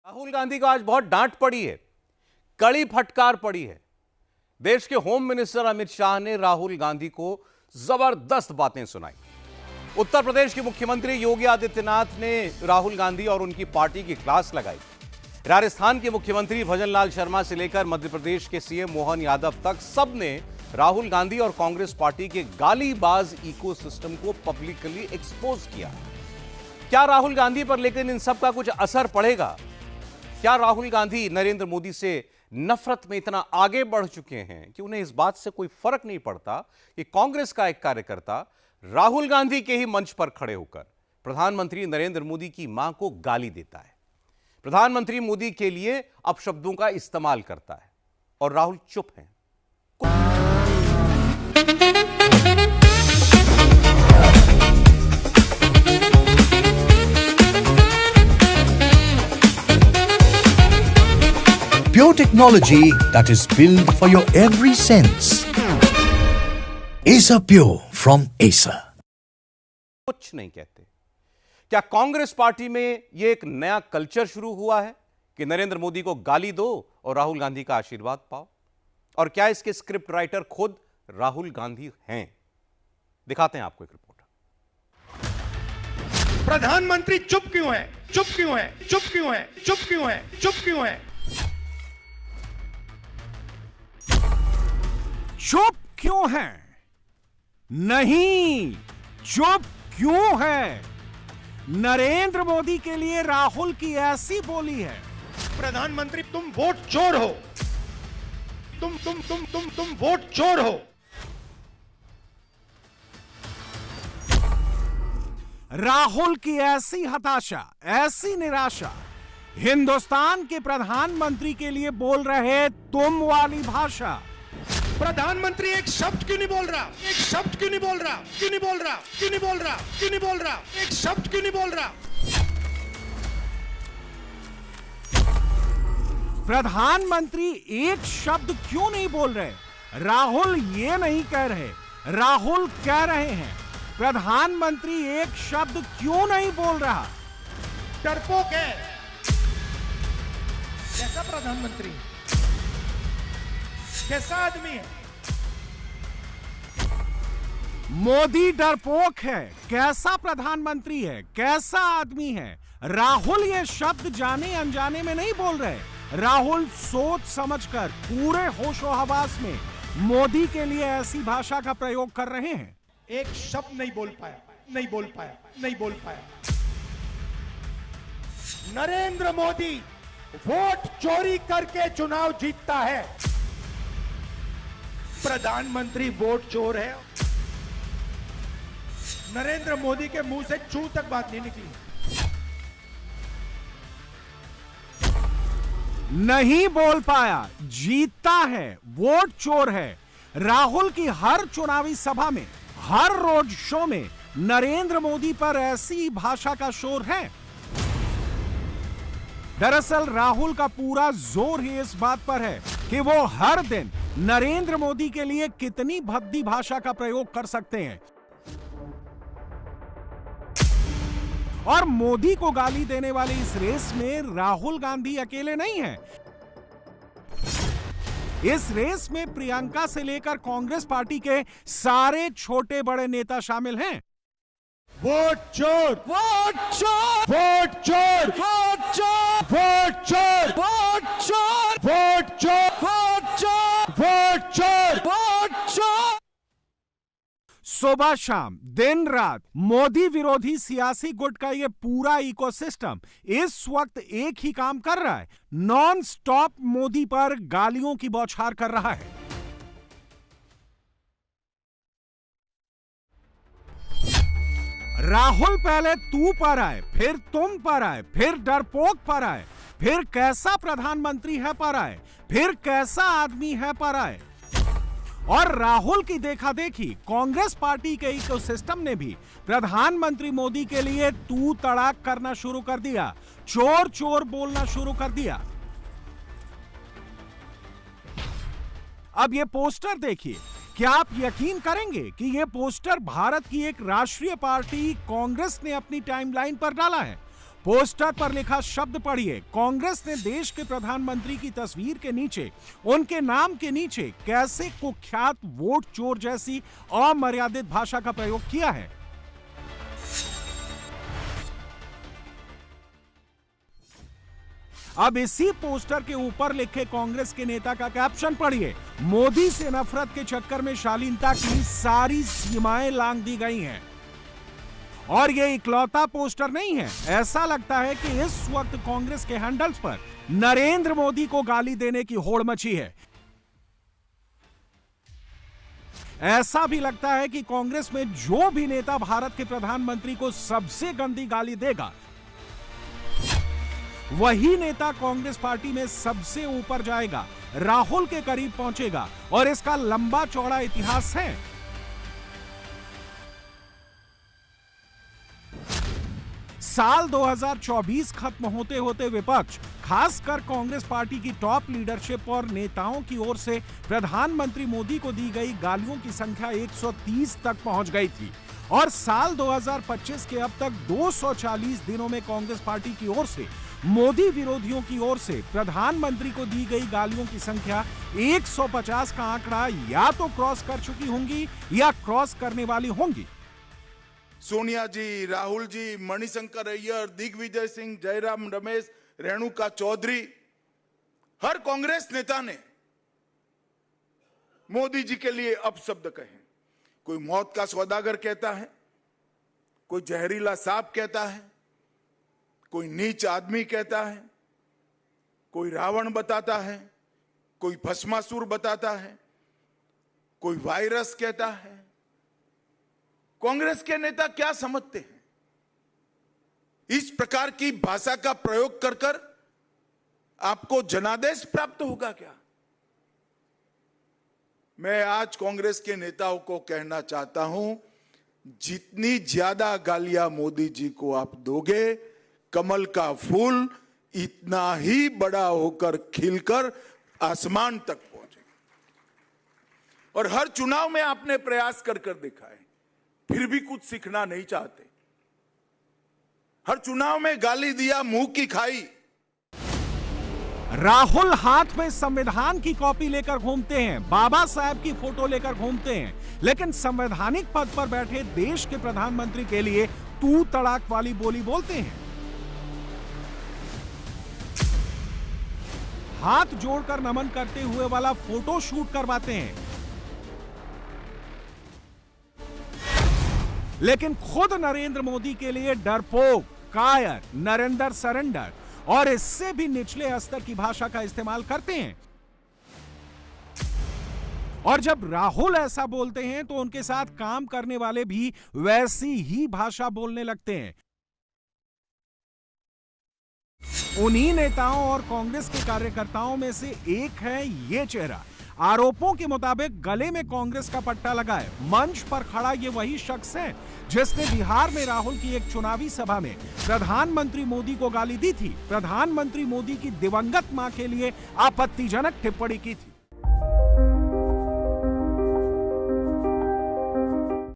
राहुल गांधी को आज बहुत डांट पड़ी है, कड़ी फटकार पड़ी है। देश के होम मिनिस्टर अमित शाह ने राहुल गांधी को जबरदस्त बातें सुनाई। उत्तर प्रदेश के मुख्यमंत्री योगी आदित्यनाथ ने राहुल गांधी और उनकी पार्टी की क्लास लगाई। राजस्थान के मुख्यमंत्री भजनलाल शर्मा से लेकर मध्य प्रदेश के सीएम मोहन यादव तक सबने राहुल गांधी और कांग्रेस पार्टी के गालीबाज इकोसिस्टम को पब्लिकली एक्सपोज किया। क्या राहुल गांधी पर लेकिन इन सब का कुछ असर पड़ेगा? क्या राहुल गांधी नरेंद्र मोदी से नफरत में इतना आगे बढ़ चुके हैं कि उन्हें इस बात से कोई फर्क नहीं पड़ता कि कांग्रेस का एक कार्यकर्ता राहुल गांधी के ही मंच पर खड़े होकर प्रधानमंत्री नरेंद्र मोदी की मां को गाली देता है, प्रधानमंत्री मोदी के लिए अपशब्दों का इस्तेमाल करता है और राहुल चुप हैं। Pure technology that is built for your every sense. Acer Pure from Acer. कुछ नहीं कहते। क्या कांग्रेस पार्टी में यह एक नया कल्चर शुरू हुआ है कि नरेंद्र मोदी को गाली दो और राहुल गांधी का आशीर्वाद पाओ? और क्या इसके स्क्रिप्ट राइटर खुद राहुल गांधी हैं? दिखाते हैं आपको एक रिपोर्ट। प्रधानमंत्री चुप क्यों है? चुप क्यों है? चुप क्यों है? चुप क्यों है? चुप क्यों है? चुप क्यों है? नहीं, चुप क्यों है? नरेंद्र मोदी के लिए राहुल की ऐसी बोली है। प्रधानमंत्री तुम वोट चोर हो। तुम वोट चोर हो। राहुल की ऐसी हताशा, ऐसी निराशा, हिंदुस्तान के प्रधानमंत्री के लिए बोल रहे तुम वाली भाषा। प्रधानमंत्री एक शब्द क्यों नहीं बोल रहा? एक शब्द क्यों नहीं बोल रहा? क्यों नहीं बोल रहा? क्यों नहीं बोल रहा? क्यों नहीं बोल रहा? एक शब्द क्यों नहीं बोल रहा? प्रधानमंत्री एक शब्द क्यों नहीं बोल रहे? राहुल ये नहीं कह रहे, राहुल कह रहे हैं प्रधानमंत्री एक शब्द क्यों नहीं बोल रहा? डरपोक है। कैसा प्रधानमंत्री? कैसा आदमी है? मोदी डरपोक है। कैसा प्रधानमंत्री है? कैसा आदमी है? राहुल ये शब्द जाने अनजाने में नहीं बोल रहे। राहुल सोच समझकर पूरे होशो हवास में मोदी के लिए ऐसी भाषा का प्रयोग कर रहे हैं। एक शब्द नहीं बोल पाया, नहीं बोल पाया, नहीं बोल पाया। नरेंद्र मोदी वोट चोरी करके चुनाव जीतता है। प्रधानमंत्री वोट चोर है। नरेंद्र मोदी के मुंह से चू तक बात नहीं निकली। नहीं बोल पाया, जीतता है, वोट चोर है। राहुल की हर चुनावी सभा में, हर रोड शो में नरेंद्र मोदी पर ऐसी भाषा का शोर है। दरअसल राहुल का पूरा जोर ही इस बात पर है कि वो हर दिन नरेंद्र मोदी के लिए कितनी भद्दी भाषा का प्रयोग कर सकते हैं। और मोदी को गाली देने वाली इस रेस में राहुल गांधी अकेले नहीं हैं। इस रेस में प्रियंका से लेकर कांग्रेस पार्टी के सारे छोटे बड़े नेता शामिल हैं। वोट चोर, वोट चोर, वोट चोर, वोट चोर, वोट चोर, वोट चोर, वोट चोर, वोट चोर, वोट चोर, वोट चोर। सुबह शाम दिन रात मोदी विरोधी सियासी गुट का यह पूरा इकोसिस्टम इस वक्त एक ही काम कर रहा है, नॉन स्टॉप मोदी पर गालियों की बौछार कर रहा है। राहुल पहले तू पर आए, फिर तुम पर आए, फिर डरपोक पर आए, फिर कैसा प्रधानमंत्री है पर आए, फिर कैसा आदमी है पर आए। और राहुल की देखा देखी कांग्रेस पार्टी के इकोसिस्टम ने भी प्रधानमंत्री मोदी के लिए तू तड़ाक करना शुरू कर दिया, चोर चोर बोलना शुरू कर दिया। अब ये पोस्टर देखिए, क्या आप यकीन करेंगे कि यह पोस्टर भारत की एक राष्ट्रीय पार्टी कांग्रेस ने अपनी टाइमलाइन पर डाला है? पोस्टर पर लिखा शब्द पढ़िए। कांग्रेस ने देश के प्रधानमंत्री की तस्वीर के नीचे, उनके नाम के नीचे कैसे कुख्यात वोट चोर जैसी अमर्यादित भाषा का प्रयोग किया है। अब इसी पोस्टर के ऊपर लिखे कांग्रेस के नेता का कैप्शन पढ़िए। मोदी से नफरत के चक्कर में शालीनता की सारी सीमाएं लांघ दी गई हैं। और यह इकलौता पोस्टर नहीं है। ऐसा लगता है कि इस वक्त कांग्रेस के हैंडल्स पर नरेंद्र मोदी को गाली देने की होड़ मची है। ऐसा भी लगता है कि कांग्रेस में जो भी नेता भारत के प्रधानमंत्री को सबसे गंदी गाली देगा, वही नेता कांग्रेस पार्टी में सबसे ऊपर जाएगा, राहुल के करीब पहुंचेगा। और इसका लंबा चौड़ा इतिहास है। साल 2024 खत्म होते होते विपक्ष, खासकर कांग्रेस पार्टी की टॉप लीडरशिप और नेताओं की ओर से प्रधानमंत्री मोदी को दी गई गालियों की संख्या 130 तक पहुंच गई थी। और साल 2025 के अब तक 240 दिनों में कांग्रेस पार्टी की ओर से मोदी विरोधियों की ओर से प्रधानमंत्री को दी गई गालियों की संख्या 150 का आंकड़ा या तो क्रॉस कर चुकी होंगी या क्रॉस करने वाली होंगी। सोनिया जी, राहुल जी, मणिशंकर अय्यर, दिग्विजय सिंह, जयराम रमेश, रेणुका चौधरी, हर कांग्रेस नेता ने मोदी जी के लिए अपशब्द कहे। कोई मौत का सौदागर कहता है, कोई जहरीला सांप कहता है, कोई नीच आदमी कहता है, कोई रावण बताता है, कोई भस्मासुर बताता है, कोई वायरस कहता है। कांग्रेस के नेता क्या समझते हैं? इस प्रकार की भाषा का प्रयोग कर कर आपको जनादेश प्राप्त होगा क्या? मैं आज कांग्रेस के नेताओं को कहना चाहता हूं, जितनी ज्यादा गालियां मोदी जी को आप दोगे, कमल का फूल इतना ही बड़ा होकर खिलकर आसमान तक पहुंचेगा। और हर चुनाव में आपने प्रयास कर कर देखा है, फिर भी कुछ सीखना नहीं चाहते। हर चुनाव में गाली दिया, मुंह की खाई। राहुल हाथ में संविधान की कॉपी लेकर घूमते हैं, बाबा साहब की फोटो लेकर घूमते हैं, लेकिन संवैधानिक पद पर बैठे देश के प्रधानमंत्री के लिए तू तड़ाक वाली बोली बोलते हैं। हाथ जोड़कर नमन करते हुए वाला फोटो शूट करवाते हैं, लेकिन खुद नरेंद्र मोदी के लिए डरपोक, कायर, नरेंद्र सरेंडर और इससे भी निचले स्तर की भाषा का इस्तेमाल करते हैं। और जब राहुल ऐसा बोलते हैं तो उनके साथ काम करने वाले भी वैसी ही भाषा बोलने लगते हैं। उन्हीं नेताओं और कांग्रेस के कार्यकर्ताओं में से एक है ये चेहरा। आरोपों के मुताबिक गले में कांग्रेस का पट्टा लगाए मंच पर खड़ा ये वही शख्स है जिसने बिहार में राहुल की एक चुनावी सभा में प्रधानमंत्री मोदी को गाली दी थी, प्रधानमंत्री मोदी की दिवंगत मां के लिए आपत्तिजनक टिप्पणी की थी।